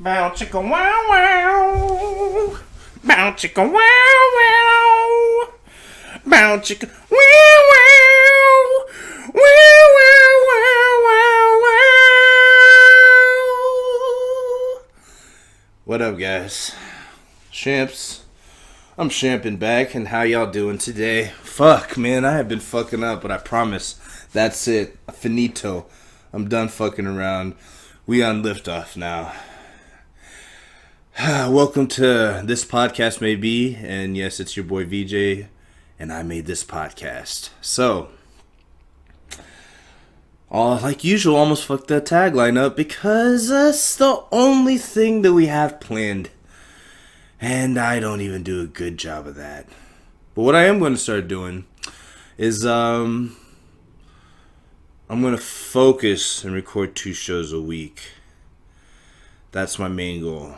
Bow chicka wow wow. Bow chicka wow wow. Bow chicka wow wow. Wow wow wow wow wow. What up, guys? Champs. I'm Champing back, and how y'all doing today? Fuck, man, I have been fucking up, but I promise that's it. Finito. I'm done fucking around. We on liftoff now. Welcome to This Podcast May Be, and yes, it's your boy VJ, and I made this podcast. So, like usual, almost fucked that tagline up because that's the only thing that we have planned. And I don't even do a good job of that. But what I am going to start doing is I'm going to focus and record 2 shows a week. That's my main goal.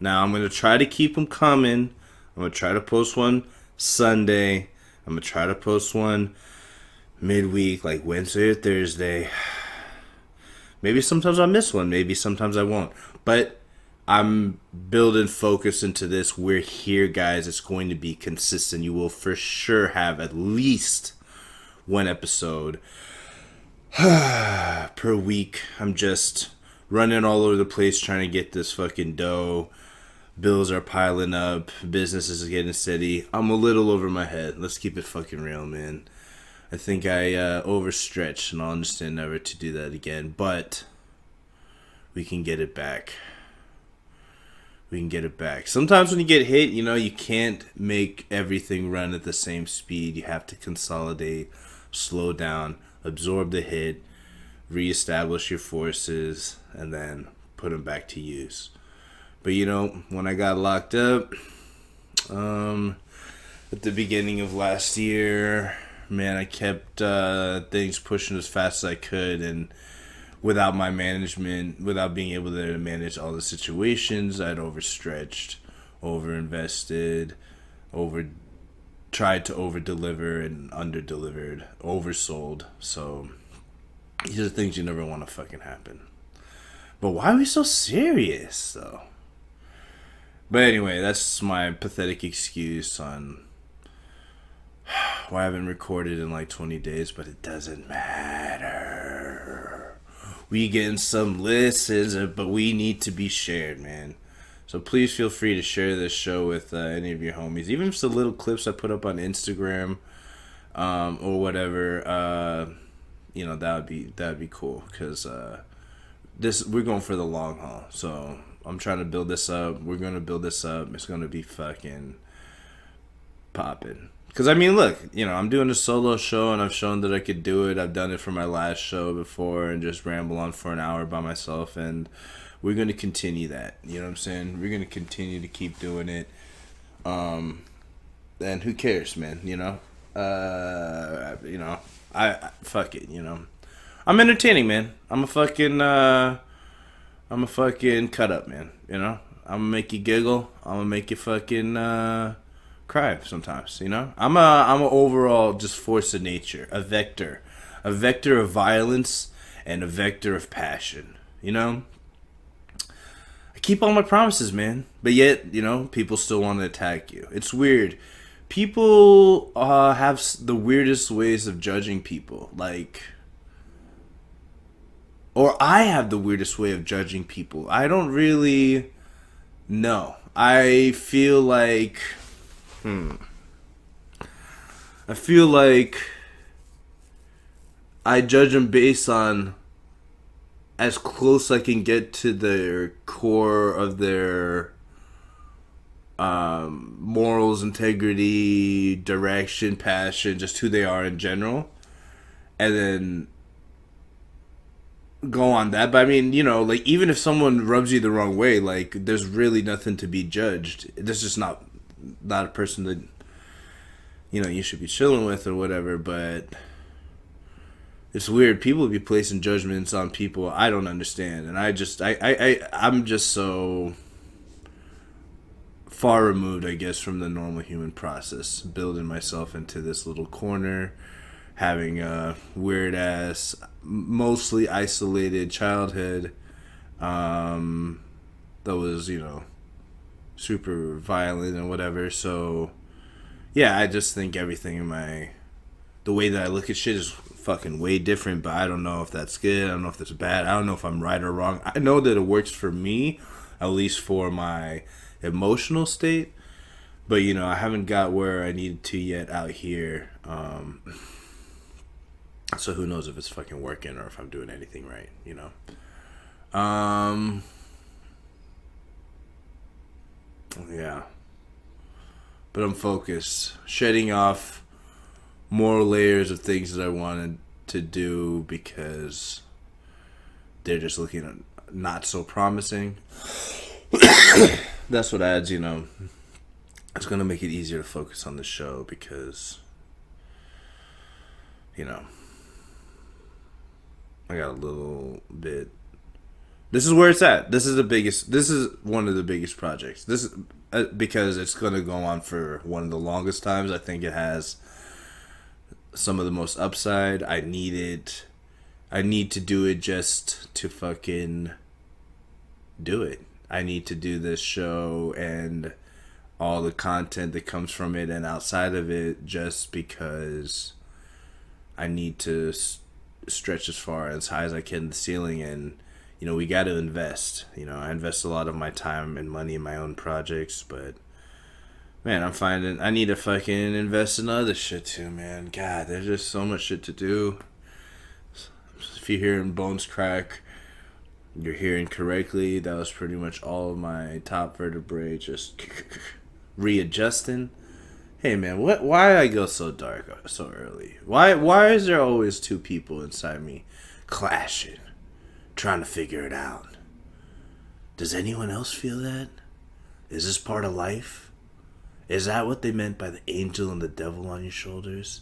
Now, I'm going to try to keep them coming. I'm going to try to post one Sunday. I'm going to try to post one midweek, like Wednesday or Thursday. Maybe sometimes I'll miss one. Maybe sometimes I won't. But I'm building focus into this. We're here, guys. It's going to be consistent. You will for sure have at least one episode per week. I'm just running all over the place trying to get this fucking dough. Bills are piling up. Business is getting steady. I'm a little over my head. Let's keep it fucking real, man. I think I overstretched, and I'll understand never to do that again. But we can get it back. We can get it back. Sometimes when you get hit, you can't make everything run at the same speed. You have to consolidate, slow down, absorb the hit, reestablish your forces, and then put them back to use. But when I got locked up at the beginning of last year, man, I kept things pushing as fast as I could, and without my management, without being able to manage all the situations, I'd overstretched, overinvested, tried to over-deliver and under-delivered, oversold. So these are things you never want to fucking happen. But why are we so serious, though? But anyway, that's my pathetic excuse on why I haven't recorded in like 20 days, but it doesn't matter. We getting some listens, but we need to be shared, man. So please feel free to share this show with any of your homies. Even if it's the little clips I put up on Instagram or whatever, that'd be cool. Because we're going for the long haul. So I'm trying to build this up. We're going to build this up. It's going to be fucking popping. Because, look, I'm doing a solo show, and I've shown that I could do it. I've done it for my last show before and just ramble on for an hour by myself, and we're going to continue that. You know what I'm saying? We're going to continue to keep doing it. And who cares, man, I fuck it, I'm entertaining, man. I'm a fucking cut up, man, I'm going to make you giggle. I'm going to make you fucking cry sometimes, I'm a overall just force of nature, a vector of violence and a vector of passion. I keep all my promises, man, but yet people still want to attack you. It's weird. People have the weirdest ways of judging people, or I have the weirdest way of judging people. I don't really know. I feel like I judge them based on as close I can get to their core of their morals, integrity, direction, passion, just who they are in general, and then go on that. But even if someone rubs you the wrong way, there's really nothing to be judged. There's just not a person that you should be chilling with or whatever. But it's weird. People be placing judgments on people I don't understand, and I'm just so far removed, I guess, from the normal human process, building myself into this little corner, having a weird ass, mostly isolated childhood, that was, super violent and whatever. So, yeah, I just think everything in the way that I look at shit is fucking way different, but I don't know if that's good. I don't know if that's bad. I don't know if I'm right or wrong. I know that it works for me, at least for my emotional state. But, I haven't got where I needed to yet out here. So who knows if it's fucking working or if I'm doing anything right, Yeah. But I'm focused. Shedding off more layers of things that I wanted to do because they're just looking not so promising. That's what adds, it's going to make it easier to focus on the show because, I got a little bit. This is where it's at. This is one of the biggest projects. This is because it's going to go on for one of the longest times. I think it has some of the most upside. I need to do it just to fucking do it. I need to do this show and all the content that comes from it and outside of it just because I need to stretch as far as high as I can in the ceiling. And we got to invest. I invest a lot of my time and money in my own projects, but man, I'm finding I need to fucking invest in other shit too, man. God, there's just so much shit to do. If you're hearing bones crack, you're hearing correctly. That was pretty much all of my top vertebrae just readjusting. Hey man, why I go so dark so early? Why is there always two people inside me clashing, trying to figure it out? Does anyone else feel that? Is this part of life? Is that what they meant by the angel and the devil on your shoulders?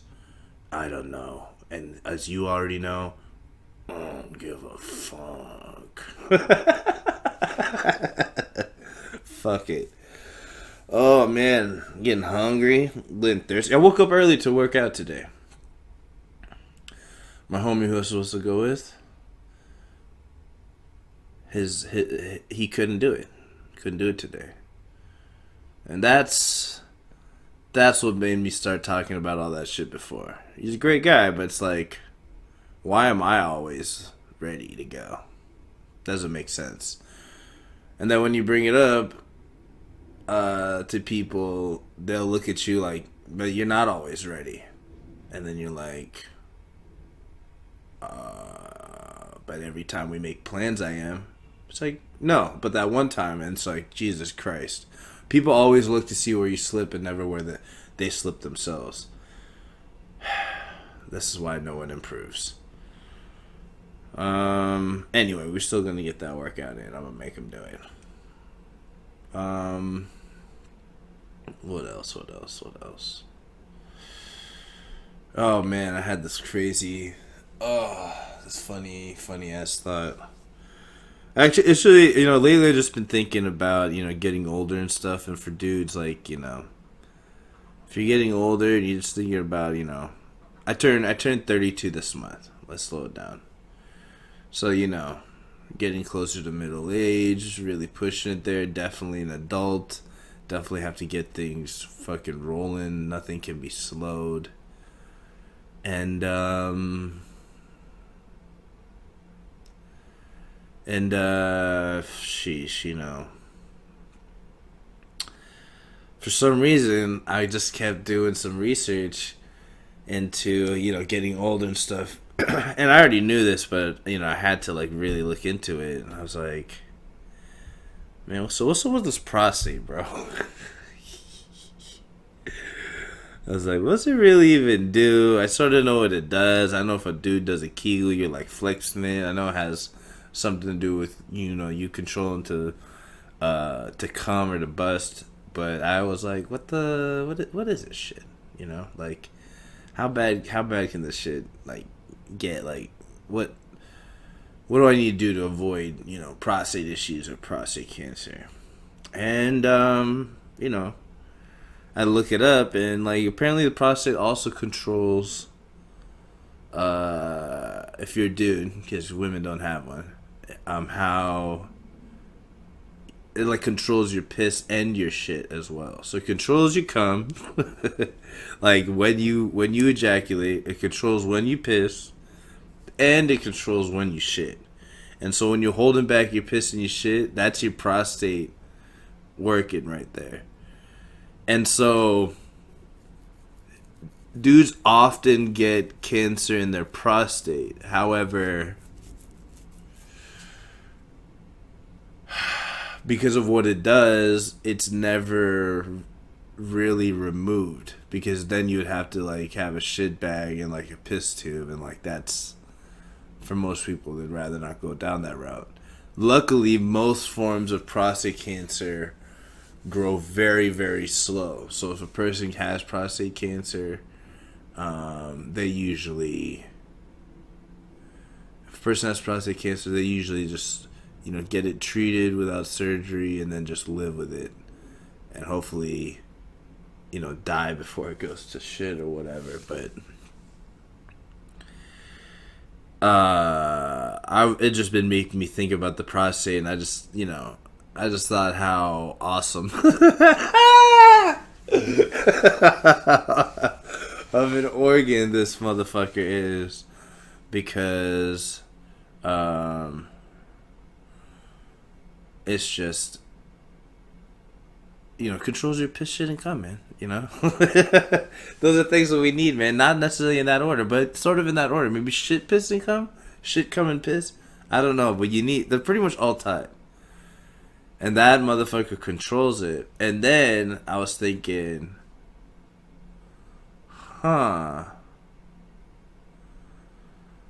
I don't know. And as you already know, I don't give a fuck. Fuck it. Oh man, I'm getting hungry, getting thirsty. I woke up early to work out today. My homie who I was supposed to go with, he couldn't do it. Couldn't do it today. And that's what made me start talking about all that shit before. He's a great guy, but it's like, why am I always ready to go? Doesn't make sense. And then when you bring it up to people, they'll look at you like, but you're not always ready. And then you're like, but every time we make plans I am. It's like, no, but that one time, and it's like, Jesus Christ. People always look to see where you slip and never where they slip themselves. This is why no one improves. Anyway, we're still gonna get that workout in. I'm gonna make him do it. What else? Oh man, I had this crazy, this funny ass thought. Actually, lately I've just been thinking about, getting older and stuff, and for dudes, like, if you're getting older and you're just thinking about, I turned 32 this month. Let's slow it down. So, getting closer to middle age, really pushing it there, definitely an adult, definitely have to get things fucking rolling, nothing can be slowed. And sheesh, for some reason, I just kept doing some research into, getting older and stuff. And I already knew this, but, I had to, really look into it. And I was like, man, so what's up with this prostate, bro? I was like, what's it really even do? I sort of know what it does. I know if a dude does a Kegel, you're, flexing it. I know it has something to do with, you controlling to come or to bust. But I was like, what is this shit? How bad can this shit, get? What do I need to do to avoid, prostate issues or prostate cancer? And, I look it up, and, apparently the prostate also controls, if you're a dude, because women don't have one, how it like controls your piss and your shit as well. So it controls your cum, like when you ejaculate. It controls when you piss, and it controls when you shit. And so when you're holding back your piss and your shit, that's your prostate working right there. And so dudes often get cancer in their prostate. However, because of what it does, it's never really removed. Because then you would have to like have a shit bag and like a piss tube, and like that's, for most people, they'd rather not go down that route. Luckily, most forms of prostate cancer grow very, very slow. So if a person has prostate cancer, they usually, if a person has prostate cancer, they usually just, get it treated without surgery and then just live with it. And hopefully, die before it goes to shit or whatever. But it just been making me think about the prostate, and I just thought how awesome of an organ this motherfucker is, because it's just, controls your piss, shit, and cum, man. Those are things that we need, man. Not necessarily in that order, but sort of in that order. Maybe shit, piss, and cum. Shit, cum, and piss. I don't know, but they're pretty much all tied. And that motherfucker controls it. And then I was thinking,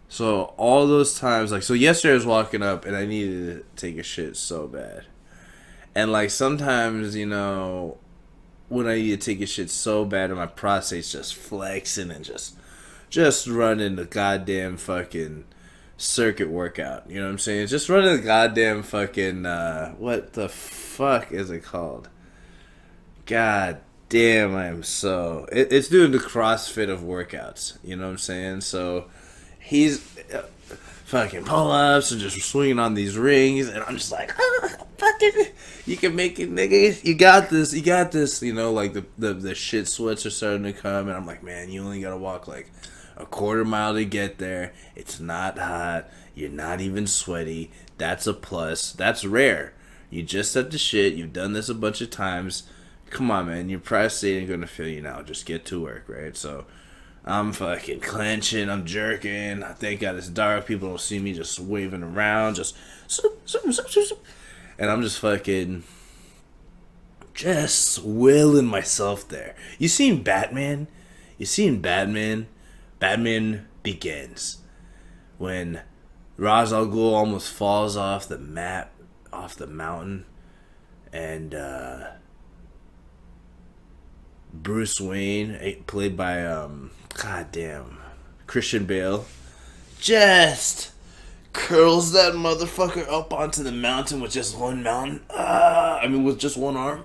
so all those times, like, so yesterday I was walking up and I needed to take a shit so bad. And like sometimes, when I need to take a shit so bad and my prostate's just flexing and just running the goddamn fucking circuit workout. You know what I'm saying? Just running the goddamn fucking, what the fuck is it called? God damn, I am so... It's doing the CrossFit of workouts. You know what I'm saying? So he's fucking pull-ups and just swinging on these rings, and I'm just like, fucking, you can make it, nigga. You got this. Like the shit sweats are starting to come, and I'm like, man, you only gotta walk like a quarter mile to get there. It's not hot. You're not even sweaty. That's a plus. That's rare. You just have to shit. You've done this a bunch of times. Come on, man. Your prostate ain't gonna feel you now. Just get to work, right? So I'm fucking clenching. I'm jerking. Thank God it's dark. People don't see me just waving around. And I'm just fucking just willing myself there. You seen Batman? Batman Begins, when Ra's al Ghul almost falls off the mountain, and Bruce Wayne, played by Christian Bale, just curls that motherfucker up onto the mountain with just one with just one arm.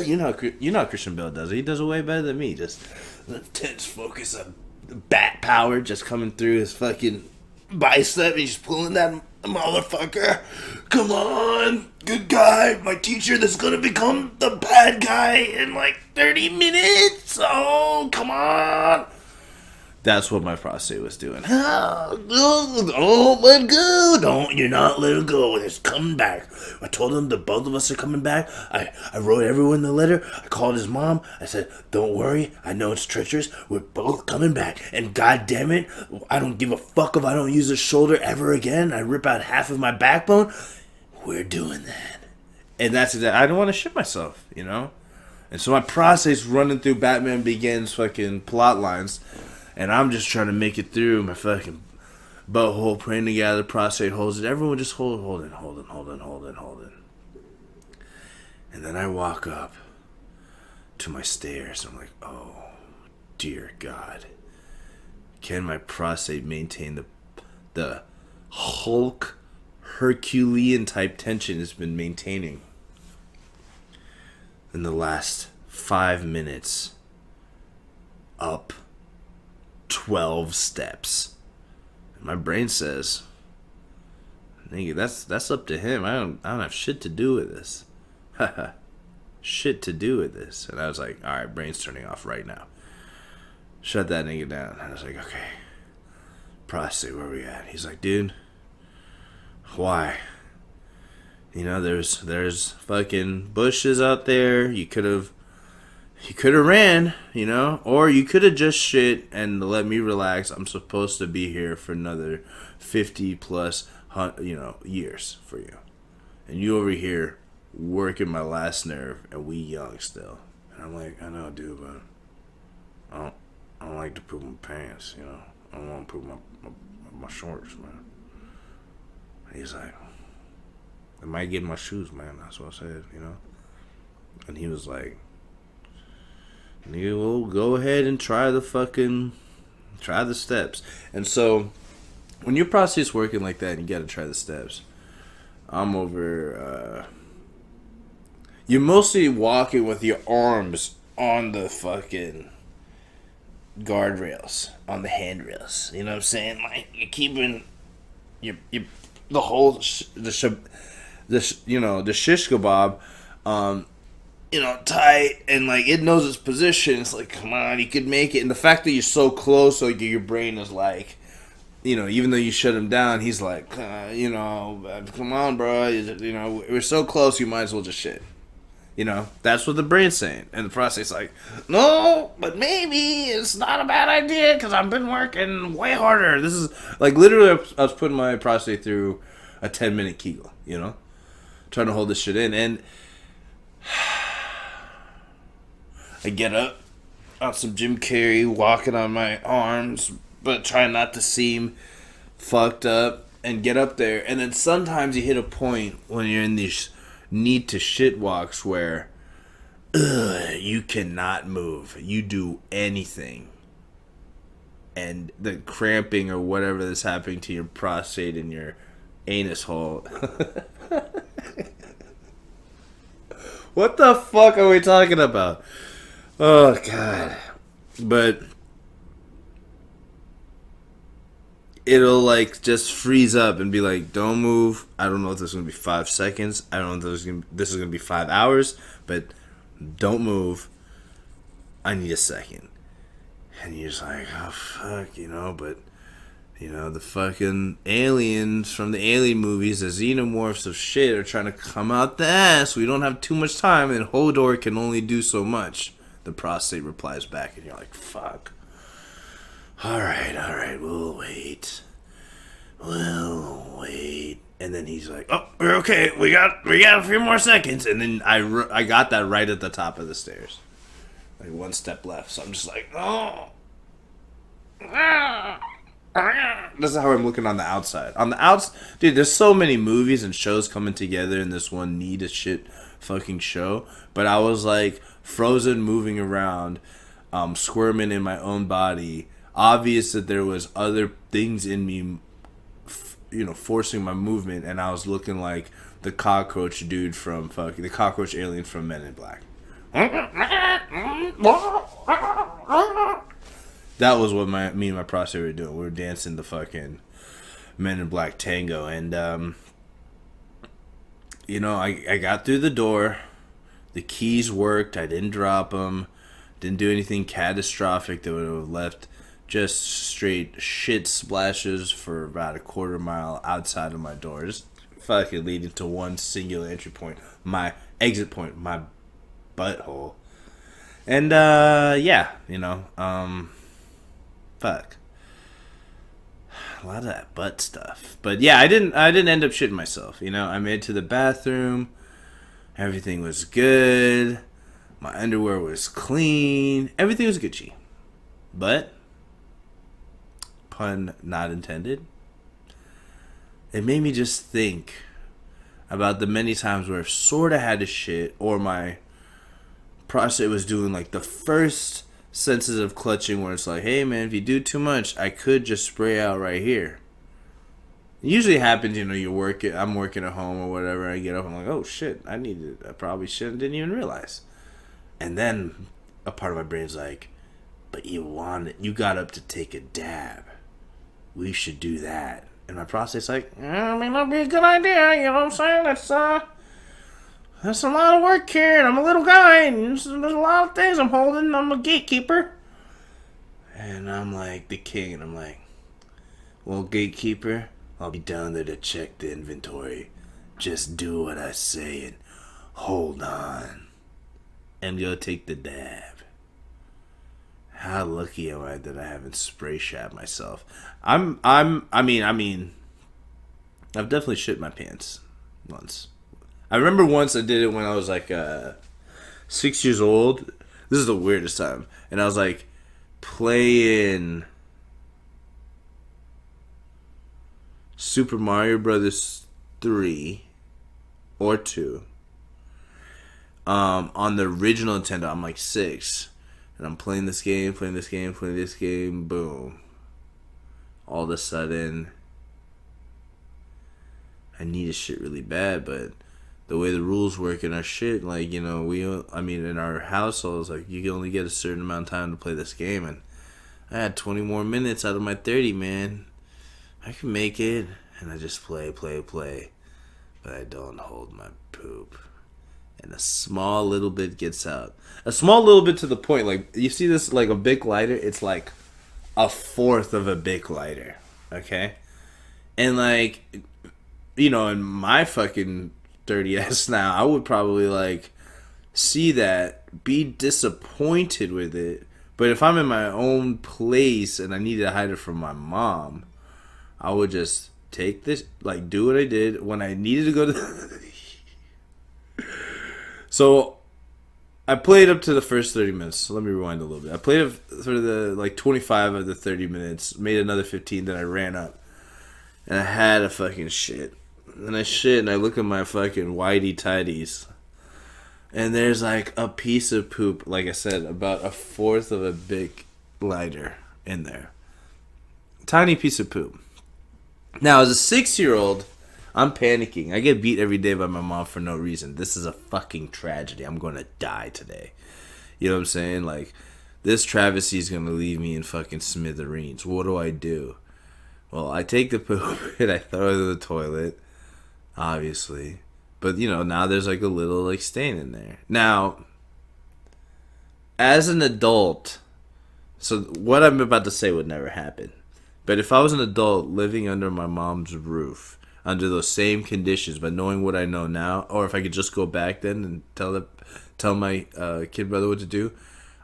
You know how Christian Bale does it. He does it way better than me. Just the intense focus of bat power just coming through his fucking bicep. He's just pulling that motherfucker. Come on, good guy. My teacher that's gonna become the bad guy in like 30 minutes. Oh, come on. That's what my prostate was doing. Don't let go. You're not letting go. It's coming back. I told him that both of us are coming back. I wrote everyone the letter. I called his mom. I said, don't worry. I know it's treacherous. We're both coming back. And god damn it, I don't give a fuck if I don't use a shoulder ever again. I rip out half of my backbone. We're doing that. And that's it. I don't want to shit myself, And so my prostate's running through Batman Begins fucking plot lines. And I'm just trying to make it through my fucking butthole, praying together, prostate holds it. Everyone just hold it. And then I walk up to my stairs. I'm like, oh, dear God. Can my prostate maintain the Hulk, Herculean type tension it's been maintaining in the last 5 minutes? Up 12 steps. And my brain says, Nigga, that's up to him. I don't have shit to do with this. Shit to do with this. And I was like, all right, brain's turning off right now. Shut that nigga down. I was like, okay, prostate, where we at? He's like, dude, why? You know, there's fucking bushes out there. You could have ran, you know, or you could have just shit and let me relax. I'm supposed to be here for another 50 plus, years for you, and you over here working my last nerve, and we young still. And I'm like, I know, dude, but I don't like to poop my pants, you know. I don't want to poop my shorts, man. And he's like, I might get my shoes, man. That's what I said, you know. And he was like, nigga, well, go ahead and try the steps. And so, when your prostate's working like that and you gotta try the steps, I'm over, you're mostly walking with your arms on the fucking guardrails, on the handrails. You know what I'm saying? Like, you're keeping the whole, the shish kebab, tight, and like it knows its position. It's like, come on, you could make it. And the fact that you're so close, so your brain is like, even though you shut him down, he's like, come on, bro. We're so close, you might as well just shit. That's what the brain's saying. And the prostate's like, no, but maybe it's not a bad idea because I've been working way harder. This is like literally, I was putting my prostate through a 10-minute Kegel, trying to hold this shit in. And I get up on some Jim Carrey, walking on my arms, but trying not to seem fucked up, and get up there. And then sometimes you hit a point when you're in these need to shit walks where you cannot move. You do anything, and the cramping or whatever that's happening to your prostate and your anus hole. What the fuck are we talking about? Oh, God. But it'll, like, just freeze up and be like, don't move. I don't know if this is going to be 5 seconds. I don't know if this is going to be 5 hours. But don't move. I need a second. And you're just like, oh, fuck, but... the fucking aliens from the alien movies, the xenomorphs of shit, are trying to come out the ass. We don't have too much time, and Hodor can only do so much. The prostate replies back, and you're like, fuck. Alright, we'll wait. And then he's like, oh, we're okay. We got a few more seconds. And then I got that right at the top of the stairs. Like, one step left. So I'm just like, oh. This is how I'm looking on the outside. On the outside, dude, there's so many movies and shows coming together in this one neat as shit fucking show. But I was like frozen, moving around, squirming in my own body. Obvious that there was other things in me, forcing my movement, and I was looking like the cockroach dude from the cockroach alien from Men in Black. That was what me and my prostate were doing. We were dancing the fucking Men in Black tango. And, I got through the door. The keys worked. I didn't drop them. Didn't do anything catastrophic that would have left just straight shit splashes for about a quarter mile outside of my door. Just fucking leading to one singular entry point. My exit point. My butthole. And, fuck. A lot of that butt stuff. But yeah, I didn't end up shitting myself. I made it to the bathroom. Everything was good. My underwear was clean. Everything was Gucci. But, pun not intended, it made me just think about the many times where I've sort of had to shit, or my prostate was doing like the first sensitive clutching where it's like, hey man, if you do too much, I could just spray out right here. It usually happens, I'm working at home or whatever, I get up, I'm like, oh shit, I probably didn't even realize. And then a part of my brain's like, but you got up to take a dab. We should do that. And my prostate's like, that'd be a good idea, you know what I'm saying? That's a lot of work here, and I'm a little guy, and there's a lot of things I'm holding. I'm a gatekeeper. And I'm like the king, and I'm like, well, gatekeeper, I'll be down there to check the inventory. Just do what I say and hold on. And go take the dab. How lucky am I that I haven't spray shot myself? I mean, I've definitely shit my pants once. I remember once I did it when I was like 6 years old. This is the weirdest time. And I was like playing Super Mario Brothers 3 or 2 on the original Nintendo. I'm like 6. And I'm playing this game, boom. All of a sudden, I need a shit really bad, but the way the rules work in our shit, like, you know, in our households, like, you can only get a certain amount of time to play this game, and I had 20 more minutes out of my 30, man. I can make it, and I just play, but I don't hold my poop. And a small little bit gets out. A small little bit to the point. Like, you see this, like, a Bic lighter? It's like a fourth of a Bic lighter. Okay? And, like, you know, in my fucking dirty ass now, I would probably, like, see that, be disappointed with it. But if I'm in my own place and I needed to hide it from my mom, I would just take this, like, do what I did when I needed to go to So, I played up to the first 30 minutes. So let me rewind a little bit. I played up for the, like, 25 of the 30 minutes. Made another 15, then I ran up. And I had a fucking shit. And I shit, and I look at my fucking whitey tidies. And there's, like, a piece of poop, like I said, about a fourth of a big lighter in there. Tiny piece of poop. Now, as a 6-year-old... I'm panicking. I get beat every day by my mom for no reason. This is a fucking tragedy. I'm going to die today. You know what I'm saying? Like, this travesty is going to leave me in fucking smithereens. What do? Well, I take the poop and I throw it in the toilet, obviously. But, you know, now there's like a little like stain in there. Now, as an adult, so what I'm about to say would never happen. But if I was an adult living under my mom's roof, under those same conditions, but knowing what I know now, or if I could just go back then and tell my kid brother what to do,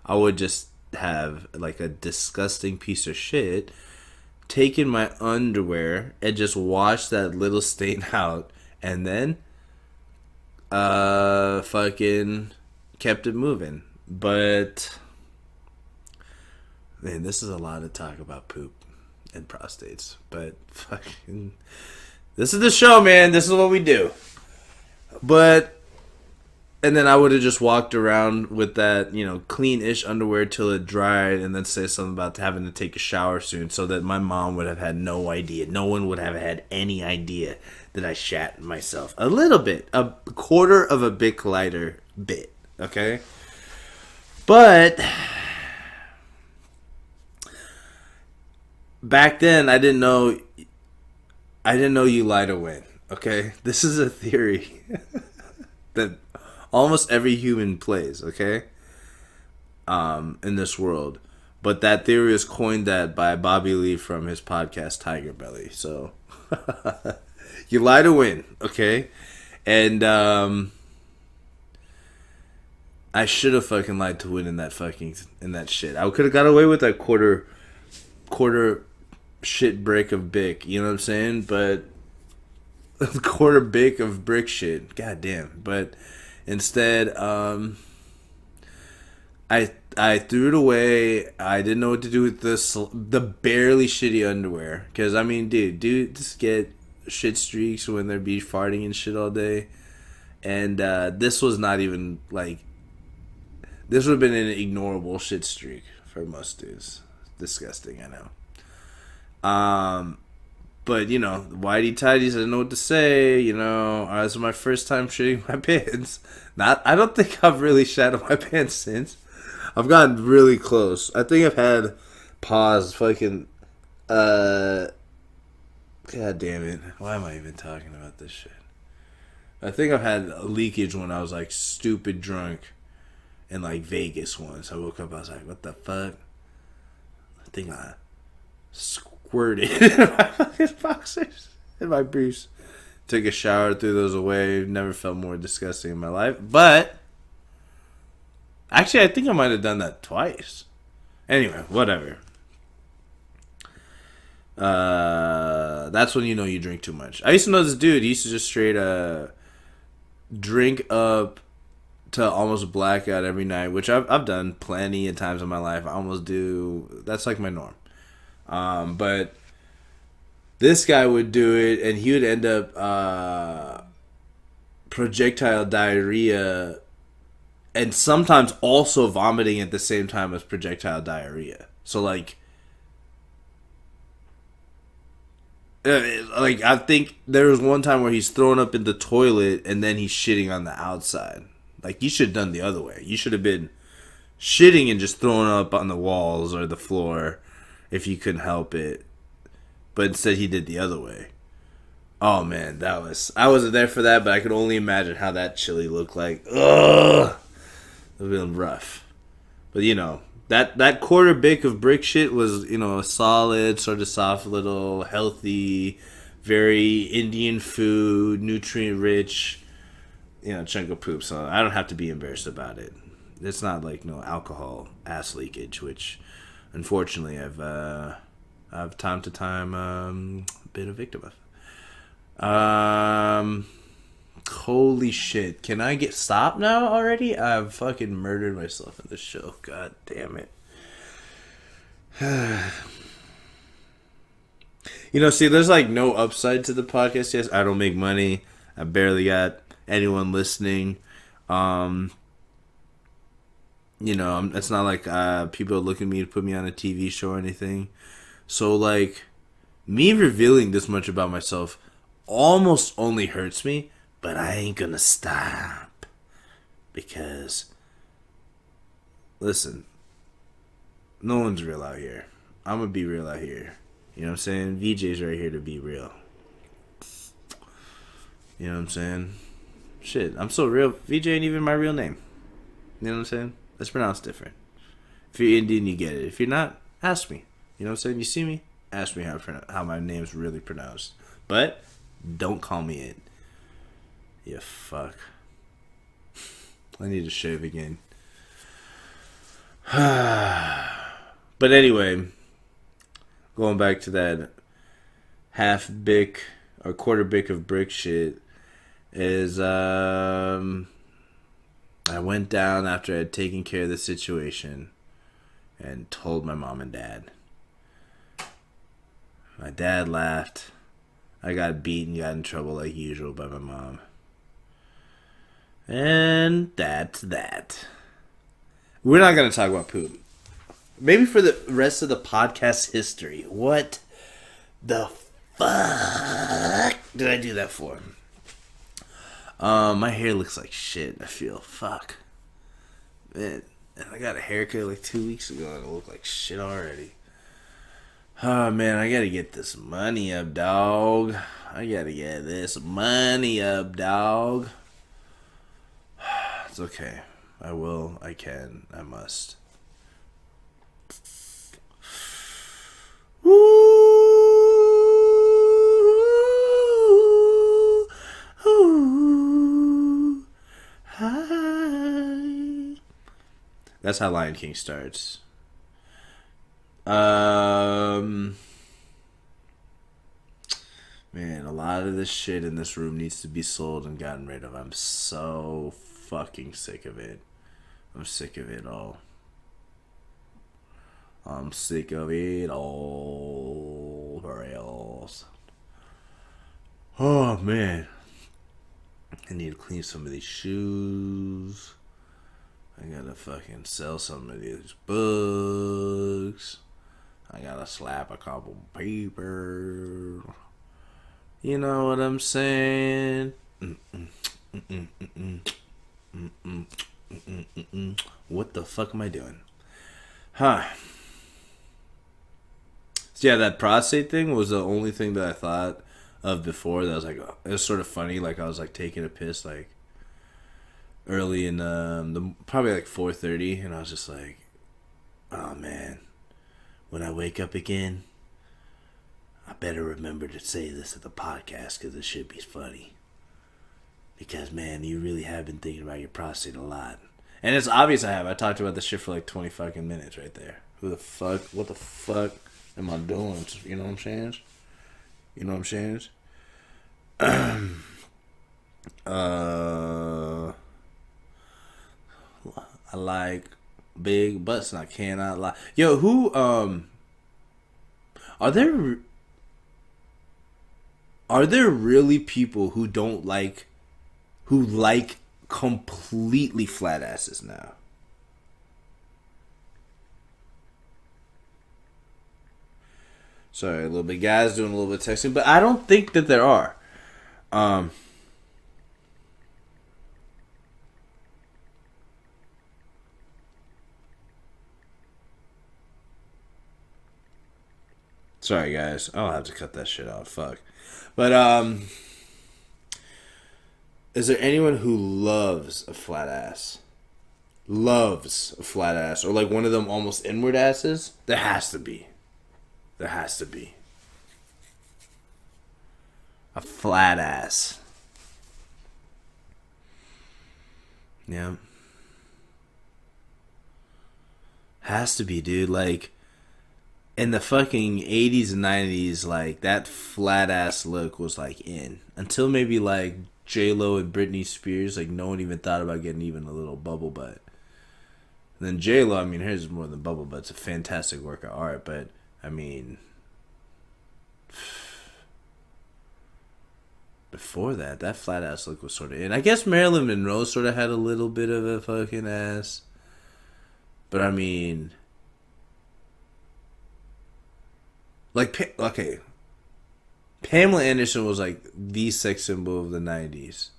I would just have like a disgusting piece of shit taken my underwear and just wash that little stain out, and then fucking kept it moving. But man, this is a lot of talk about poop and prostates, but fucking. This is the show, man. This is what we do. But, and then I would have just walked around with that, you know, clean-ish underwear till it dried, and then say something about having to take a shower soon, so that my mom would have had no idea. No one would have had any idea that I shat myself. A little bit. A quarter of a Bic lighter bit. Okay? But back then, I didn't know you lie to win, okay? This is a theory that almost every human plays, okay? In this world. But that theory is coined that by Bobby Lee from his podcast Tiger Belly. So, you lie to win, okay? And, I should have fucking lied to win in that shit. I could have got away with that quarter shit brick of Bic, you know what I'm saying? But a quarter Bic of brick shit, goddamn. But instead, I threw it away. I didn't know what to do with the barely shitty underwear. Because I mean, dude just get shit streaks when they're be farting and shit all day. And this was not even like. This would have been an ignorable shit streak for most dudes. Disgusting, I know. But you know, whitey tidies, I didn't know what to say. You know, this was my first time shitting my pants. I don't think I've really shat on my pants since. I've gotten really close. I think I've had pause fucking 4 God damn it. Why am I even talking about this shit? I think I've had a leakage when I was like stupid drunk in like Vegas once. I woke up, I was like, what the fuck? I think I squirted in my fucking boxers, in my briefs. Took a shower, threw those away. Never felt more disgusting in my life. But actually, I think I might have done that twice. Anyway, whatever. That's when you know you drink too much. I used to know this dude. He used to just straight drink up to almost blackout every night, which I've done plenty of times in my life. I almost do. That's like my norm. But this guy would do it, and he would end up projectile diarrhea, and sometimes also vomiting at the same time as projectile diarrhea. So like I think there was one time where he's throwing up in the toilet and then he's shitting on the outside. Like, you should have done the other way. You should have been shitting and just throwing up on the walls or the floor if you couldn't help it. But instead he did the other way. Oh man, I wasn't there for that, but I could only imagine how that chili looked like. Ugh, it would have been rough. But you know, that quarter bick of brick shit was, you know, a solid, sort of soft, little, healthy, very Indian food, nutrient rich, you know, chunk of poop. So I don't have to be embarrassed about it. It's not like no alcohol ass leakage, which unfortunately I've time to time been a victim of. Holy shit. Can I get stopped now already? I've fucking murdered myself in this show. God damn it. You know, see, there's like no upside to the podcast. Yes, I don't make money. I barely got anyone listening. You know, it's not like people are looking at me to put me on a TV show or anything. So, like, me revealing this much about myself almost only hurts me. But I ain't gonna stop. Because, listen, no one's real out here. I'm gonna be real out here. You know what I'm saying? VJ's right here to be real. You know what I'm saying? Shit, I'm so real. VJ ain't even my real name. You know what I'm saying? It's pronounced different. If you're Indian, you get it. If you're not, ask me. You know what I'm saying? You see me? Ask me how my name's really pronounced. But don't call me it. Yeah, fuck. I need to shave again. But anyway, going back to that half bick or quarter bick of brick shit is I went down after I had taken care of the situation and told my mom and dad. My dad laughed. I got beaten, got in trouble like usual by my mom. And that's that. We're not going to talk about poop. Maybe for the rest of the podcast history. What the fuck did I do that for? My hair looks like shit, I feel. Fuck. Man, I got a haircut like 2 weeks ago and it looked like shit already. Oh man, I gotta get this money up, dog. I gotta get this money up, dog. It's okay. I will. I can. I must. Woo! Ooh, hi. That's how Lion King starts. Man, a lot of this shit in this room needs to be sold and gotten rid of. I'm so fucking sick of it. I'm sick of it all. I'm sick of it all. For reals. Oh, man. I need to clean some of these shoes. I gotta fucking sell some of these books. I gotta slap a couple people. You know what I'm saying? What the fuck am I doing? Huh. So yeah, that prostate thing was the only thing that I thought of before. That was like, it was sort of funny. Like I was like taking a piss like early in the probably like 4:30, and I was just like, oh man, when I wake up again, I better remember to say this at the podcast because it should be funny. Because man, you really have been thinking about your prostate a lot, and it's obvious I have. I talked about this shit for like 20 fucking minutes right there. Who the fuck? What the fuck am I doing? You know what I'm saying? You know what I'm saying? I like big butts and I cannot lie. Yo, who are there really people who don't like who like completely flat asses now? Sorry, a little bit guys doing a little bit of texting, but I don't think that there are. Um Sorry guys, I'll have to cut that shit out. Fuck. But is there anyone who loves a flat ass? Loves a flat ass, or like one of them almost inward asses? There has to be. There has to be. A flat ass. Yeah. Has to be, dude. Like, in the fucking 80s and 90s, like, that flat ass look was, like, in. Until maybe, like, J-Lo and Britney Spears, like, no one even thought about getting even a little bubble butt. And then J-Lo, I mean, hers is more than bubble butt. It's a fantastic work of art, but, I mean, before that, that flat ass look was sort of in. I guess Marilyn Monroe sort of had a little bit of a fucking ass. But, I mean, like, okay, Pamela Anderson was like the sex symbol of the 90s.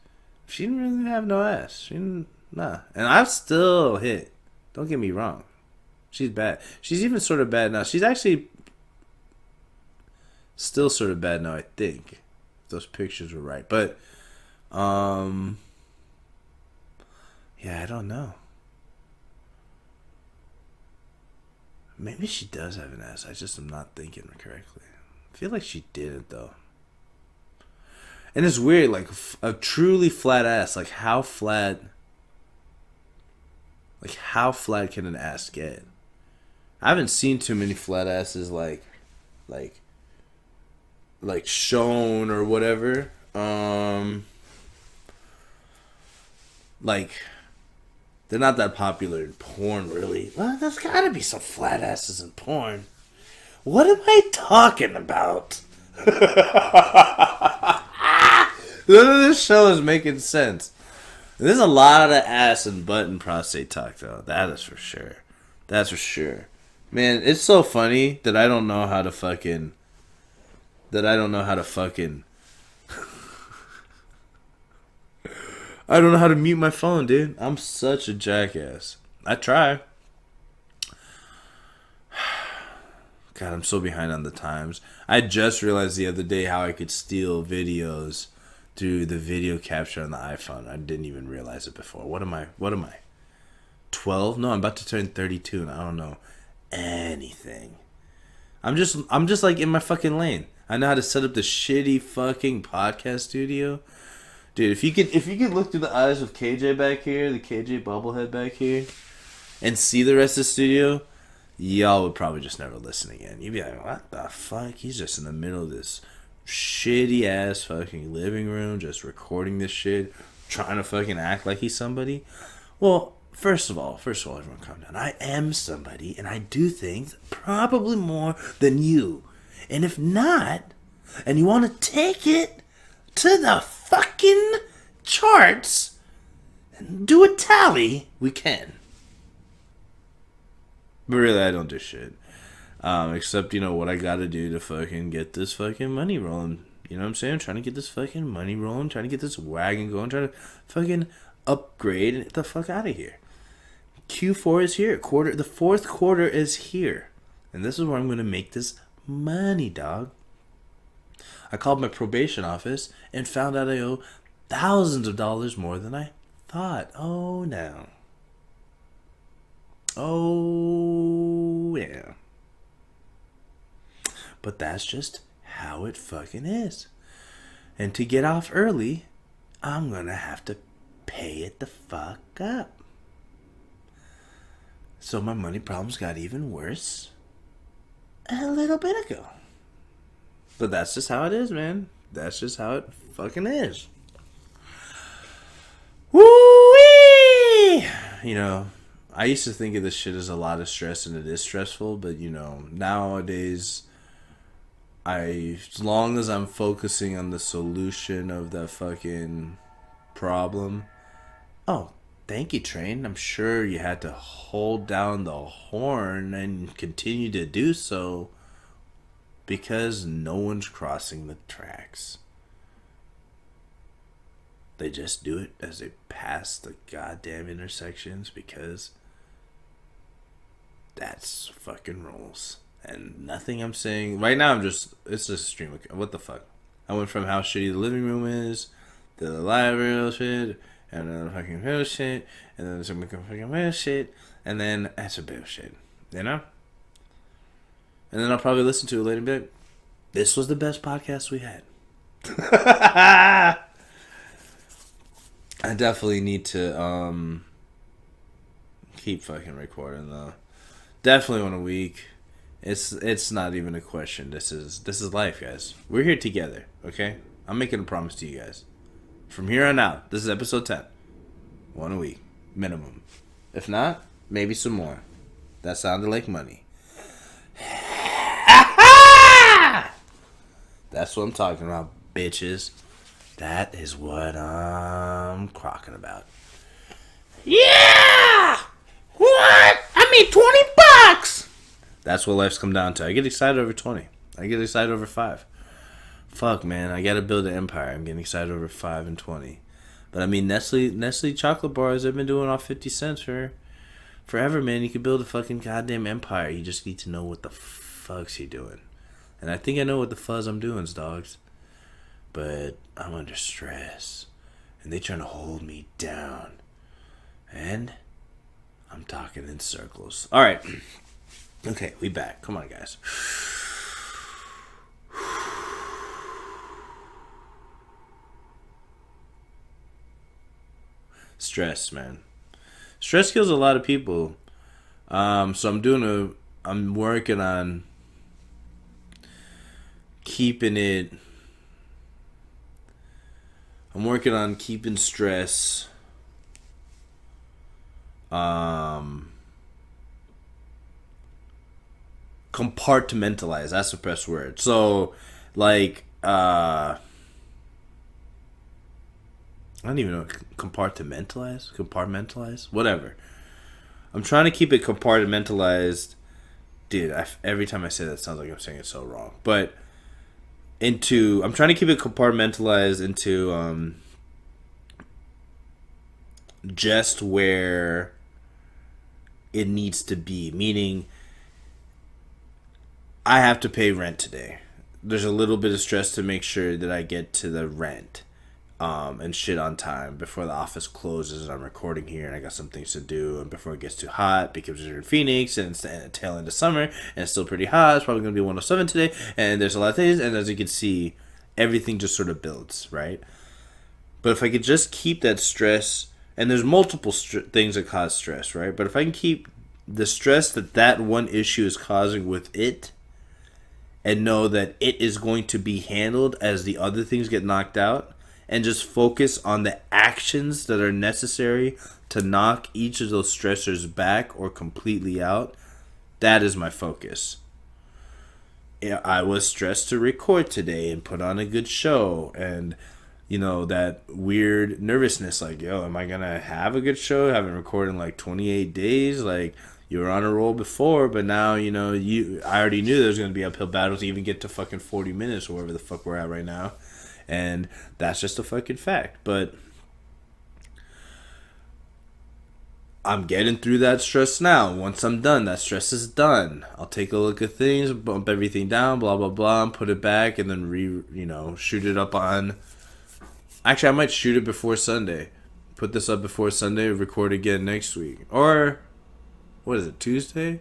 She didn't really have no ass. She didn't, nah. And I've still hit. Don't get me wrong. She's bad. She's even sort of bad now. She's actually still sort of bad now, I think. If those pictures were right. But, yeah, I don't know. Maybe she does have an ass. I just am not thinking correctly. I feel like she didn't, though. And it's weird, like, a truly flat ass. Like, how flat... Like, how flat can an ass get? I haven't seen too many flat asses, like shown or whatever. Like... They're not that popular in porn, really. Well, there's gotta be some flat asses in porn. What am I talking about? None of this show is making sense. There's a lot of ass and butt and prostate talk, though. That is for sure. That's for sure. Man, it's so funny that I don't know how to fucking... I don't know how to mute my phone, dude. I'm such a jackass. I try. God, I'm so behind on the times. I just realized the other day how I could steal videos through the video capture on the iPhone. I didn't even realize it before. What am I? 12? No, I'm about to turn 32 and I don't know anything. I'm just like in my fucking lane. I know how to set up the shitty fucking podcast studio. Dude, if you could look through the eyes of KJ back here, the KJ bobblehead back here, and see the rest of the studio, y'all would probably just never listen again. You'd be like, what the fuck? He's just in the middle of this shitty ass fucking living room, just recording this shit, trying to fucking act like he's somebody. Well, first of all, everyone calm down. I am somebody, and I do things probably more than you. And if not, and you want to take it to the fucking charts and do a tally, we can. But really, I don't do shit. Except, you know, what I gotta do to fucking get this fucking money rolling. You know what I'm saying? I'm trying to get this fucking money rolling, trying to get this wagon going, trying to fucking upgrade and get the fuck out of here. Q4 is here. The fourth quarter is here. And this is where I'm gonna make this money, dog. I called my probation office and found out I owe thousands of dollars more than I thought. Oh, no. Oh, yeah. But that's just how it fucking is. And to get off early, I'm gonna have to pay it the fuck up. So my money problems got even worse a little bit ago. But that's just how it is, man. That's just how it fucking is. Woo-wee! You know, I used to think of this shit as a lot of stress, and it is stressful, but you know, nowadays, as long as I'm focusing on the solution of the fucking problem. Oh, thank you, train. I'm sure you had to hold down the horn and continue to do so because no one's crossing the tracks. They just do it as they pass the goddamn intersections because that's fucking rules. And nothing I'm saying right now, it's just a stream of what the fuck. I went from how shitty the living room is to the library shit, and then the fucking real shit, and then some fucking real shit, and then that's a bullshit, you know? And then I'll probably listen to it later and be like, this was the best podcast we had. I definitely need to keep fucking recording though. Definitely on a week. It's not even a question. This is life, guys. We're here together, okay? I'm making a promise to you guys. From here on out, this is episode 10. One a week, minimum. If not, maybe some more. That sounded like money. That's what I'm talking about, bitches. That is what I'm crocking about. Yeah! What? I mean, $20! That's what life's come down to. I get excited over 20. I get excited over 5. Fuck, man. I gotta build an empire. I'm getting excited over 5 and 20. But I mean, Nestle chocolate bars, they've been doing off 50 cents for forever, man. You can build a fucking goddamn empire. You just need to know what the fuck's you doing. And I think I know what the fuzz I'm doing, dogs. But I'm under stress. And they trying to hold me down. And I'm talking in circles. Alright. Okay, we back. Come on, guys. Stress, man. Stress kills a lot of people. So I'm working on keeping it. I'm working on keeping stress. Compartmentalize. That's the best word. So, like, I don't even know. Compartmentalize? Whatever. I'm trying to keep it compartmentalized. Dude, every time I say that, it sounds like I'm saying it so wrong. But I'm trying to keep it compartmentalized into just where it needs to be. Meaning, I have to pay rent today. There's a little bit of stress to make sure that I get to the rent and shit on time before the office closes and I'm recording here and I got some things to do and before it gets too hot because we're in Phoenix and it's the tail end of summer and it's still pretty hot. It's probably going to be 107 today and there's a lot of things, and as you can see, everything just sort of builds, right? But if I could just keep that stress, and there's multiple things that cause stress, right? But if I can keep the stress that one issue is causing with it and know that it is going to be handled as the other things get knocked out, and just focus on the actions that are necessary to knock each of those stressors back or completely out, that is my focus. Yeah, I was stressed to record today and put on a good show, and you know, that weird nervousness, like, yo, am I gonna have a good show? I haven't recorded in like 28 days. Like, you were on a roll before, but now, you know, I already knew there was gonna be uphill battles to even get to fucking 40 minutes or wherever the fuck we're at right now. And that's just a fucking fact. But I'm getting through that stress now. Once I'm done, that stress is done. I'll take a look at things, bump everything down, blah blah blah, and put it back, and then shoot it up on. Actually, I might shoot it before Sunday. Put this up before Sunday. Record again next week, or what is it? Tuesday?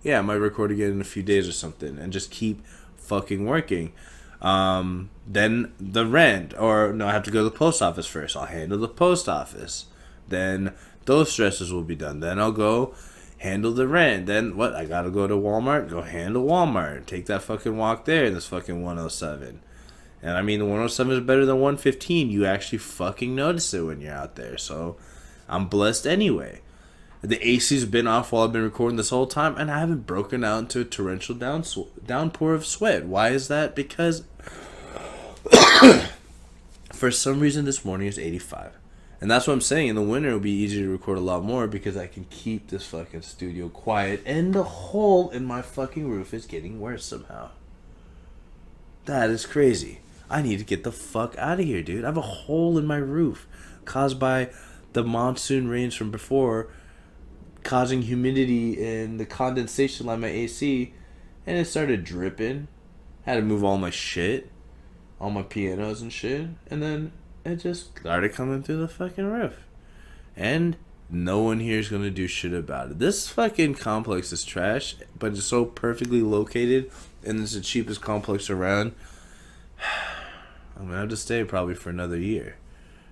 Yeah, I might record again in a few days or something, and just keep fucking working. Then the rent, or no, I have to go to the post office first. I'll handle the post office. Then those stresses will be done. Then I'll go handle the rent. Then what? I gotta go to Walmart, go handle Walmart. Take that fucking walk there in this fucking 107. And I mean, the 107 is better than 115. You actually fucking notice it when you're out there. So I'm blessed anyway. The AC's been off while I've been recording this whole time, and I haven't broken out into a torrential downpour of sweat. Why is that? Because for some reason this morning is 85. And that's what I'm saying. In the winter, it'll be easier to record a lot more because I can keep this fucking studio quiet, and the hole in my fucking roof is getting worse somehow. That is crazy. I need to get the fuck out of here, dude. I have a hole in my roof caused by the monsoon rains from before, causing humidity in the condensation line my AC, and it started dripping. Had to move all my shit, all my pianos and shit, and then it just started coming through the fucking roof. And no one here is gonna do shit about it. This fucking complex is trash, but it's so perfectly located, and it's the cheapest complex around. I'm gonna have to stay probably for another year.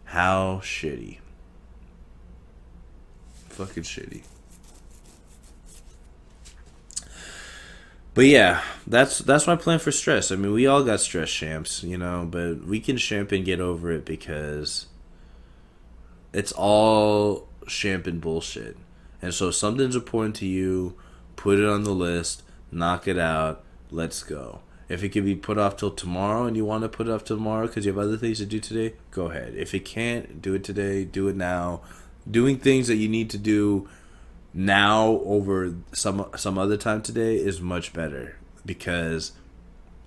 How shitty. Fucking shitty. But yeah, that's my plan for stress. I mean, we all got stress, champs, but we can champ and get over it because it's all champ and bullshit. And so if something's important to you, put it on the list, knock it out, let's go. If it can be put off till tomorrow and you want to put it off till tomorrow because you have other things to do today, go ahead. If it can't, do it today, do it now. Doing things that you need to do now over some other time today is much better because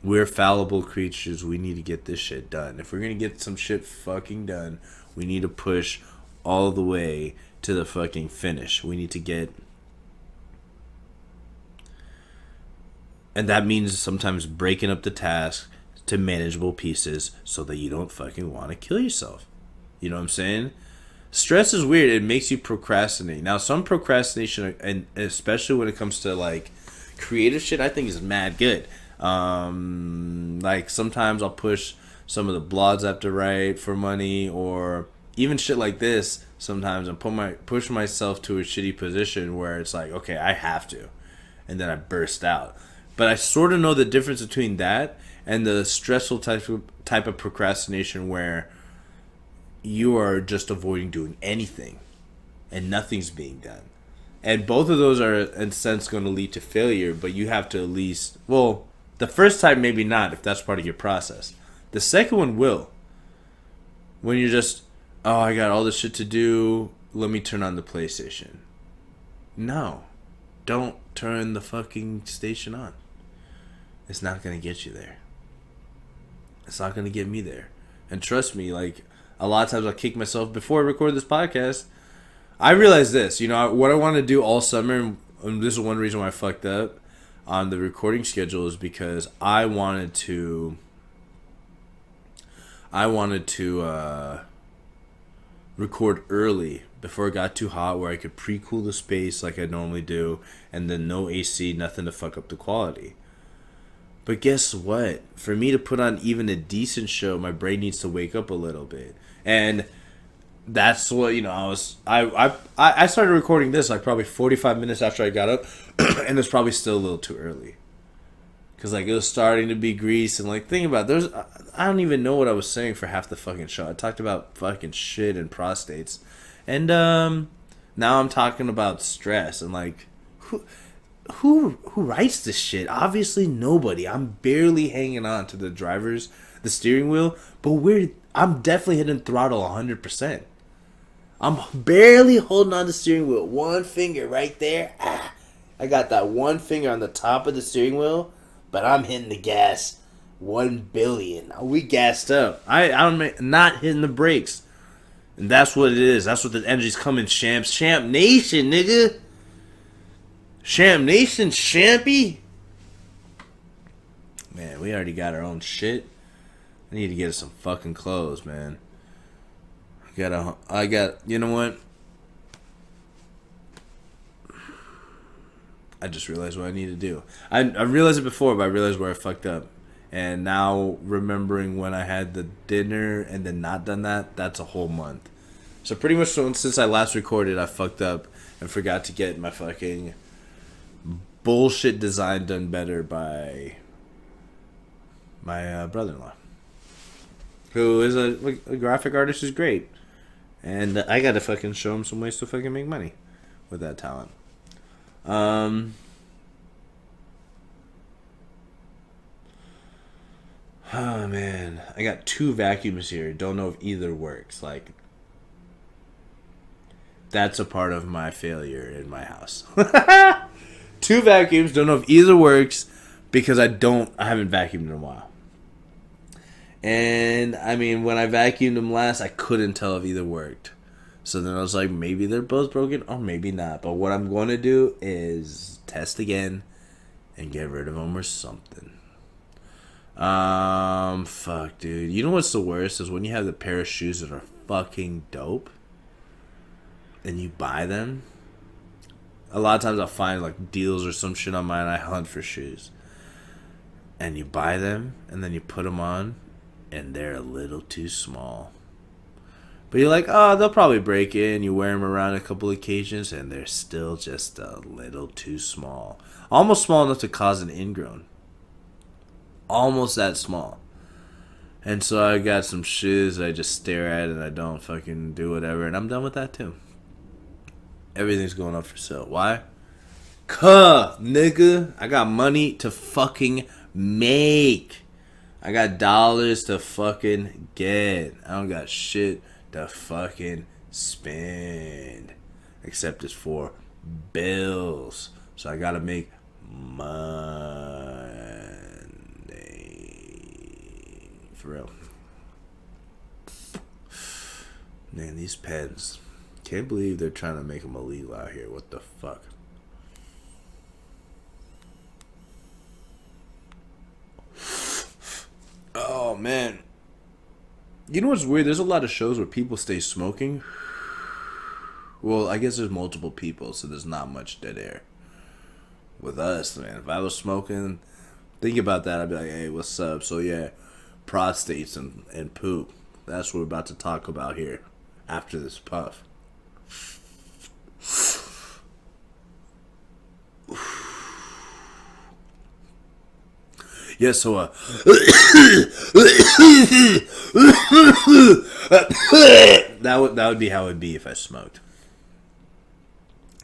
we're fallible creatures. We need to get this shit done. If we're going to get some shit fucking done, we need to push all the way to the fucking finish. We need to get... And that means sometimes breaking up the task to manageable pieces so that you don't fucking want to kill yourself. You know what I'm saying? Stress is weird. It makes you procrastinate. Now, some procrastination, and especially when it comes to like creative shit, I think is mad good. Like sometimes I'll push some of the blogs I have to write for money, or even shit like this. Sometimes I push myself to a shitty position where it's like, okay, I have to, and then I burst out. But I sort of know the difference between that and the stressful type of procrastination where you are just avoiding doing anything and nothing's being done. And both of those are, in a sense, going to lead to failure, but you have to at least... Well, the first type maybe not, if that's part of your process. The second one will. When you're just, oh, I got all this shit to do, let me turn on the PlayStation. No. Don't turn the fucking station on. It's not going to get you there. It's not going to get me there. And trust me, like, a lot of times I'll kick myself before I record this podcast. I realize this, what I want to do all summer, and this is one reason why I fucked up on the recording schedule, is because I wanted to record early before it got too hot, where I could pre-cool the space like I normally do, and then no AC, nothing to fuck up the quality. But guess what? For me to put on even a decent show, my brain needs to wake up a little bit. And that's what, I started recording this like probably 45 minutes after I got up, and it's probably still a little too early. Because like it was starting to be grease, and like think about it, I don't even know what I was saying for half the fucking show. I talked about fucking shit and prostates. And now I'm talking about stress, and like who writes this shit? Obviously nobody. I'm barely hanging on to the steering wheel, but I'm definitely hitting throttle 100%. I'm barely holding on the steering wheel. One finger right there. I got that one finger on the top of the steering wheel, but I'm hitting the gas 1 billion. We gassed up. I'm not hitting the brakes. And that's what it is. That's what the energy's coming, champs. Champ Nation, nigga. Champ Nation, champy. Man, we already got our own shit. I need to get us some fucking clothes, man. You know what? I just realized what I need to do. I realized it before, but I realized where I fucked up. And now remembering when I had the dinner and then not done that, that's a whole month. So pretty much since I last recorded, I fucked up and forgot to get my fucking bullshit design done better by my brother-in-law, who is a graphic artist, who's great. And I gotta fucking show him some ways to fucking make money with that talent. Oh man, I got 2 vacuums here. Don't know if either works. Like, that's a part of my failure in my house. 2 vacuums. Don't know if either works because I haven't vacuumed in a while. And I mean, when I vacuumed them last, I couldn't tell if either worked. So then I was like, maybe they're both broken or maybe not. But what I'm going to do is test again and get rid of them or something. Fuck, dude. You know what's the worst is when you have the pair of shoes that are fucking dope and you buy them. A lot of times I'll find like deals or some shit on mine. I hunt for shoes. And you buy them and then you put them on and they're a little too small. But you're like, oh, they'll probably break in. You wear them around a couple occasions and they're still just a little too small. Almost small enough to cause an ingrown. Almost that small. And so I got some shoes that I just stare at and I don't fucking do whatever. And I'm done with that too. Everything's going up for sale. Why? Nigga, I got money to fucking make. I got dollars to fucking get. I don't got shit to fucking spend. Except it's for bills. So I gotta make money. For real. Man, these pens. Can't believe they're trying to make them illegal out here. What the fuck? Oh, man. You know what's weird? There's a lot of shows where people stay smoking. Well, I guess there's multiple people, so there's not much dead air. With us, man, if I was smoking, think about that, I'd be like, hey, what's up? So, yeah, prostates and poop. That's what we're about to talk about here after this puff. Yeah, so that would be how it'd be if I smoked.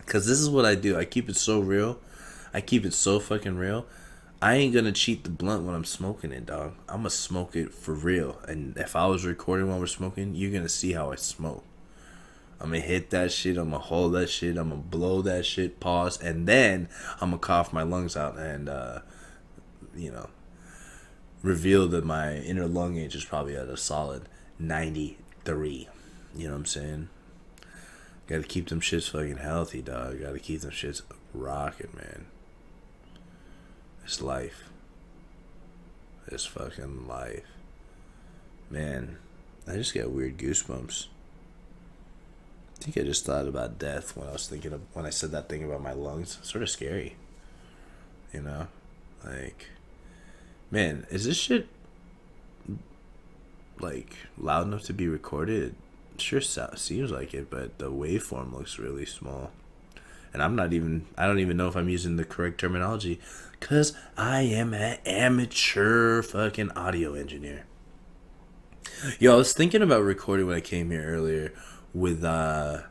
Cause this is what I do. I keep it so real. I keep it so fucking real. I ain't gonna cheat the blunt when I'm smoking it, dog. I'm gonna smoke it for real. And if I was recording while we're smoking, you're gonna see how I smoke. I'm gonna hit that shit. I'm gonna hold that shit. I'm gonna blow that shit. Pause, and then I'm gonna cough my lungs out and reveal that my inner lung age is probably at a solid 93. You know what I'm saying? Gotta keep them shits fucking healthy, dog. Gotta keep them shits rocking, man. It's life. It's fucking life. Man, I just get weird goosebumps. I think I just thought about death when I said that thing about my lungs. It's sort of scary. You know? Like, man, is this shit like loud enough to be recorded? It sure seems like it, but the waveform looks really small. And I don't even know if I'm using the correct terminology, because I am an amateur fucking audio engineer. Yo, I was thinking about recording when I came here earlier without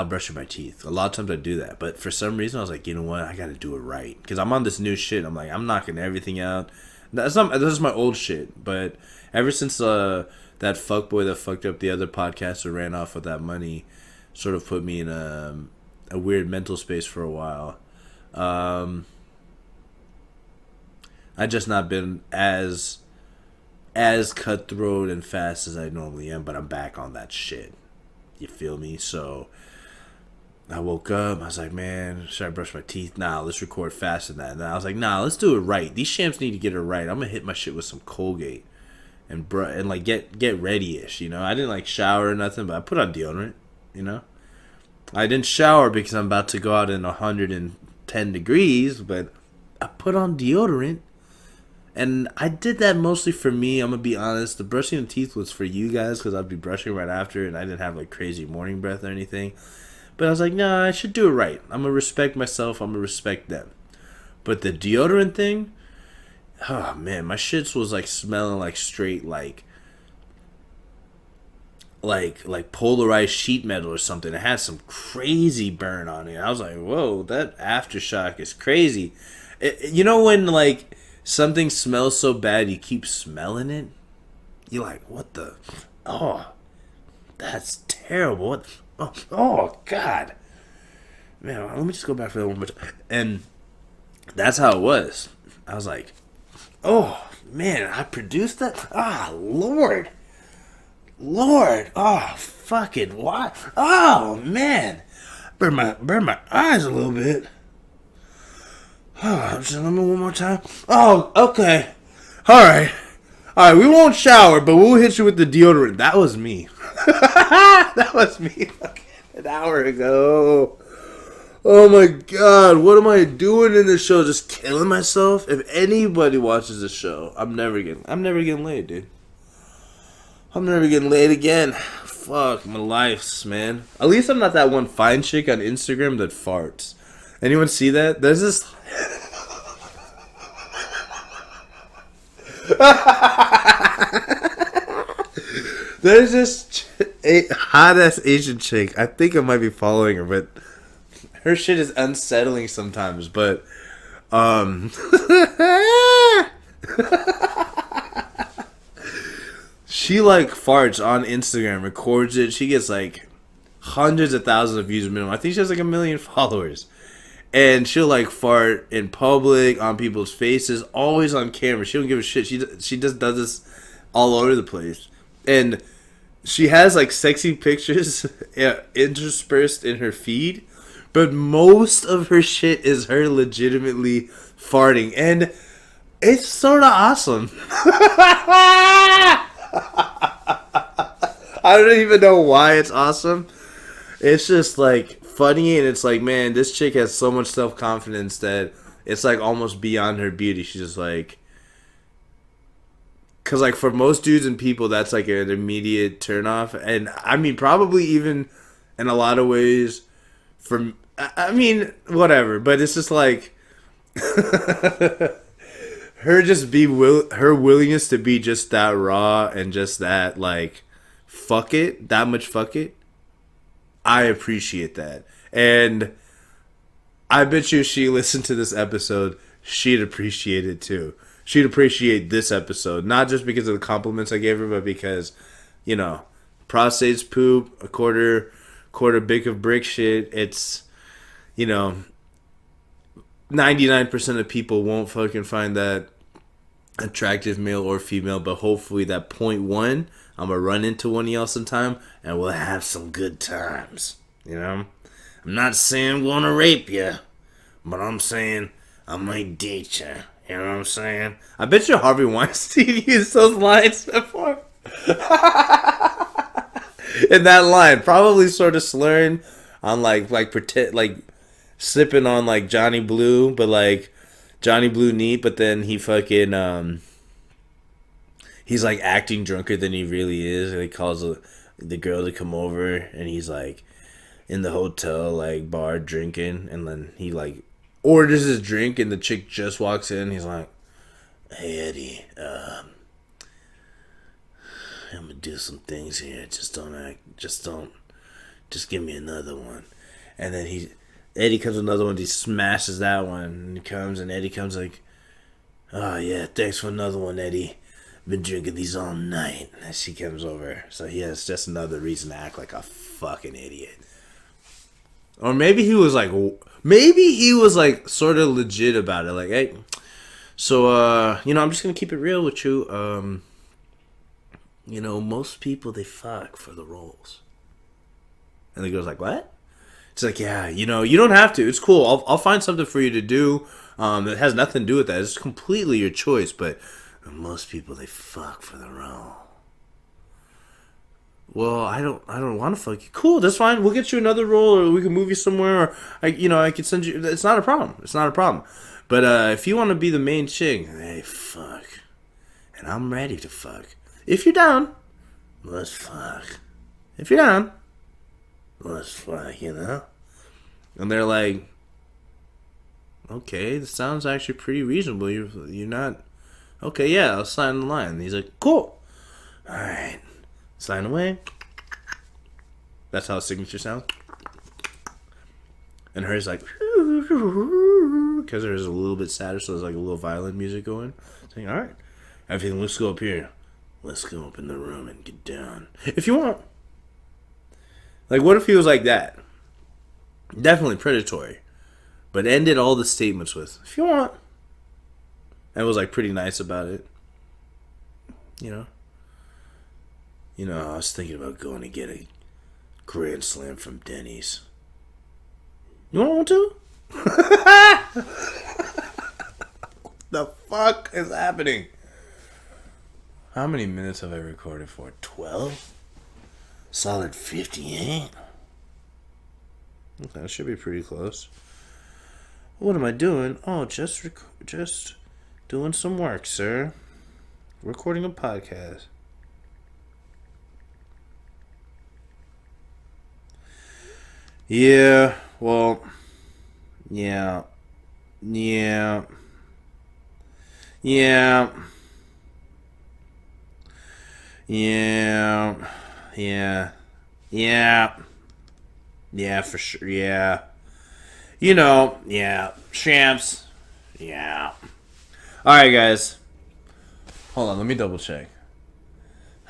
brushing my teeth. A lot of times I do that, but for some reason I was like, you know what, I gotta do it right, because I'm on this new shit. I'm like, I'm knocking everything out. This is my old shit, but ever since that fuckboy that fucked up the other podcaster ran off with that money sort of put me in a weird mental space for a while. I just not been as as cutthroat and fast as I normally am, but I'm back on that shit. You feel me? So I woke up. I was like, man, should I brush my teeth? Nah, let's record faster than that. And then I was like, nah, let's do it right. These champs need to get it right. I'm gonna hit my shit with some Colgate and like get ready-ish. You know, I didn't like shower or nothing, but I put on deodorant. You know, I didn't shower because I'm about to go out in 110 degrees, but I put on deodorant. And I did that mostly for me. I'm going to be honest. The brushing of teeth was for you guys because I'd be brushing right after and I didn't have like crazy morning breath or anything. But I was like, nah, I should do it right. I'm going to respect myself. I'm going to respect them. But the deodorant thing, oh man, my shits was like smelling like straight like polarized sheet metal or something. It had some crazy burn on it. I was like, whoa, that aftershock is crazy. You know when like something smells so bad you keep smelling it? You're like, what the? Oh, that's terrible. What? Oh, God. Man, let me just go back for that one more time. And that's how it was. I was like, oh, man, I produced that? Ah, Lord. Oh, fucking what? Oh, man. Burn my eyes a little bit. Oh, just let me one more time. Oh, okay. Alright, we won't shower, but we'll hit you with the deodorant. That was me. That was me an hour ago. Oh my god, what am I doing in this show? Just killing myself? If anybody watches this show, I'm never getting laid, dude. I'm never getting laid again. Fuck my life, man. At least I'm not that one fine chick on Instagram that farts. Anyone see that? There's this... There's this hot-ass Asian chick. I think I might be following her, but her shit is unsettling sometimes, but... She, like, farts on Instagram, records it. She gets, like, hundreds of thousands of views minimum. I think she has, like, 1 million followers. And she'll like fart in public, on people's faces, always on camera. She don't give a shit. She just does this all over the place. And she has like sexy pictures interspersed in her feed. But most of her shit is her legitimately farting. And it's sort of awesome. I don't even know why it's awesome. It's just like funny, and it's like, man, this chick has so much self-confidence that it's like almost beyond her beauty. She's just like, because like for most dudes and people, that's like an immediate turnoff. And I mean, probably even in a lot of ways, I mean, whatever. But it's just like her willingness to be just that raw and just that like that much fuck it. I appreciate that. And I bet you if she listened to this episode, she'd appreciate it too. She'd appreciate this episode. Not just because of the compliments I gave her, but because, you know, prostate's poop, a quarter big of brick shit. It's, you know, 99% of people won't fucking find that attractive male or female, but hopefully that 0.1, I'm gonna run into one of y'all sometime and we'll have some good times. You know? I'm not saying I'm gonna rape you, but I'm saying I might date you. You know what I'm saying? I bet you Harvey Weinstein used those lines before. In that line, probably sort of slurring on like pretend like sipping on like Johnny Blue, but like Johnny Blue neat, but then he fucking he's like acting drunker than he really is, and he calls the girl to come over, and he's like in the hotel like bar drinking, and then he like orders his drink, and the chick just walks in. He's like, "Hey Eddie, I'm gonna do some things here. Just give me another one." And then Eddie comes with another one. He smashes that one, and he comes, and Eddie comes like, "Oh yeah, thanks for another one, Eddie. Been drinking these all night." And she comes over, so he has just another reason to act like a fucking idiot. Or maybe he was like sort of legit about it, like, "Hey, so I'm just gonna keep it real with you. most people, they fuck for the roles. And the girl's like, what? It's like, yeah, you don't have to. It's cool. I'll find something for you to do that has nothing to do with that. It's completely your choice, but most people, they fuck for the role. Well, I don't want to fuck you. Cool, that's fine. We'll get you another role, or we can move you somewhere, or I could send you. It's not a problem. It's not a problem. But if you want to be the main chick, hey, fuck, and I'm ready to fuck. If you're down, let's fuck. If you're down, let's fuck. And they're like, okay, this sounds actually pretty reasonable. You're not okay. Yeah, I'll sign the line. And he's like, cool. All right. Sign away. That's how a signature sounds. And hers like, because hers is a little bit sadder, so there's like a little violin music going. Saying, all right, everything, let's go up here. Let's go up in the room and get down. If you want. Like, what if he was like that? Definitely predatory. But ended all the statements with, if you want. And was like pretty nice about it. I was thinking about going to get a Grand Slam from Denny's. You want one too? The fuck is happening? How many minutes have I recorded for? 12? Solid 58? Okay, that should be pretty close. What am I doing? Oh, just doing some work, sir. Recording a podcast. Yeah, well, yeah, yeah, yeah, yeah, yeah, yeah, yeah, for sure, yeah. Yeah, champs, yeah. Alright, guys. Hold on, let me double check.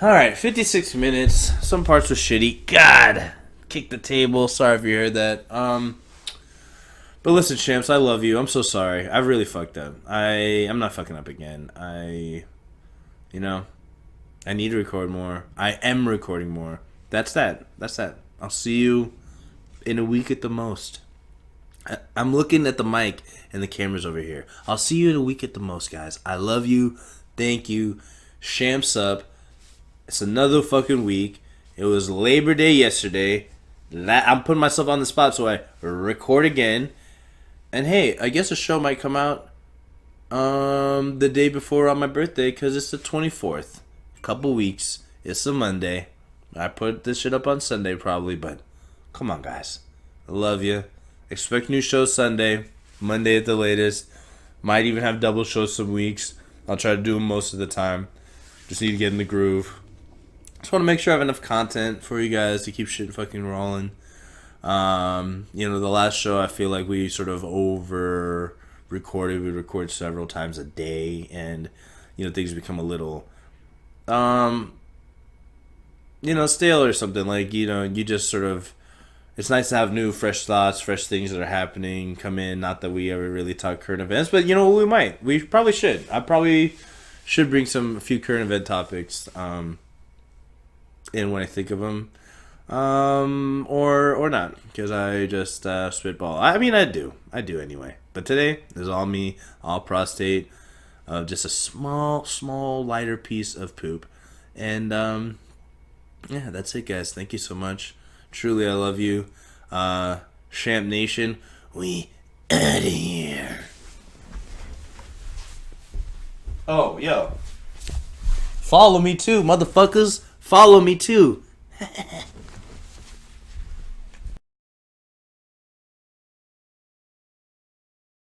Alright, 56 minutes. Some parts were shitty. God! Kick the table. Sorry if you heard that. But listen, champs, I love you. I'm so sorry. I really fucked up. I'm not fucking up again. I need to record more. I am recording more. That's that. I'll see you in a week at the most. I'm looking at the mic and the camera's over here. I'll see you in a week at the most, guys. I love you. Thank you. Champs up. It's another fucking week. It was Labor Day yesterday. I'm putting myself on the spot, so I record again. And hey, I guess a show might come out the day before on my birthday, because it's the 24th. A couple weeks. It's a Monday. I put this shit up on Sunday probably, but come on, guys. I love you. Expect new shows Sunday, Monday at the latest. Might even have double shows some weeks. I'll try to do them most of the time. Just need to get in the groove. Just want to make sure I have enough content for you guys to keep shit fucking rolling. The last show, I feel like we sort of over recorded. We record several times a day, and things become a little stale or something. Like, you just sort of, it's nice to have new, fresh thoughts, fresh things that are happening come in. Not that we ever really talk current events, but we might. We probably should. I probably should bring a few current event topics in when I think of them, or not, because I just spitball. I mean, I do anyway. But today is all me, all prostate, just a small lighter piece of poop, and yeah, that's it, guys. Thank you so much. Truly, I love you. Champ Nation, we outta here. Oh, yo. Follow me too, motherfuckers. Follow me too.